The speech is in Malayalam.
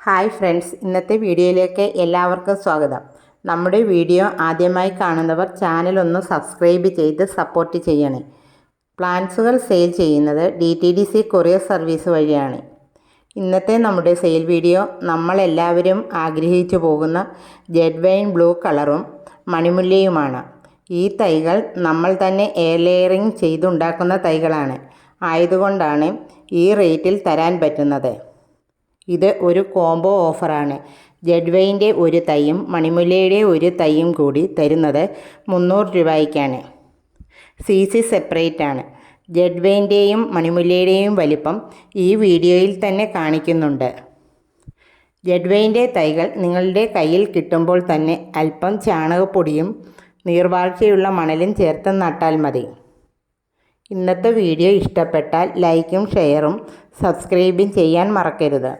ഹായ് ഫ്രണ്ട്സ്, ഇന്നത്തെ വീഡിയോയിലേക്ക് എല്ലാവർക്കും സ്വാഗതം. നമ്മുടെ വീഡിയോ ആദ്യമായി കാണുന്നവർ ചാനൽ ഒന്ന് സബ്സ്ക്രൈബ് ചെയ്ത് സപ്പോർട്ട് ചെയ്യണേ. പ്ലാന്റ്സുകൾ സെയിൽ ചെയ്യുന്നത് DTDC കൊറിയർ സർവീസ് വഴിയാണ്. ഇന്നത്തെ നമ്മുടെ സെയിൽ വീഡിയോ നമ്മളെല്ലാവരും ആഗ്രഹിച്ചു പോകുന്ന ജെഡ് വൈൻ ബ്ലൂ കളറും മണിമുല്ലയുമാണ്. ഈ തൈകൾ നമ്മൾ തന്നെ എയർ ലെയറിംഗ് ചെയ്തുണ്ടാക്കുന്ന തൈകളാണ്. ആയതുകൊണ്ടാണ് ഈ റേറ്റിൽ തരാൻ പറ്റുന്നത്. ഇത് ഒരു കോംബോ ഓഫറാണ്. ജെഡ് വൈൻ്റെ ഒരു തൈയും മണിമുല്ലയുടെ ഒരു തൈയും കൂടി തരുന്നത് 300 രൂപയ്ക്കാണ്. CC സെപ്പറേറ്റ് ആണ്. ജെഡ് വൈൻ്റെയും മണിമുല്ലയുടെയും വലിപ്പം ഈ വീഡിയോയിൽ തന്നെ കാണിക്കുന്നുണ്ട്. ജെഡ് വൈൻ്റെ തൈകൾ നിങ്ങളുടെ കയ്യിൽ കിട്ടുമ്പോൾ തന്നെ അല്പം ചാണകപ്പൊടിയും നീർവാഴ്ചയുള്ള മണലും ചേർത്ത് നട്ടാൽ മതി. ഇന്നത്തെ വീഡിയോ ഇഷ്ടപ്പെട്ടാൽ ലൈക്കും ഷെയറും സബ്സ്ക്രൈബും ചെയ്യാൻ മറക്കരുത്.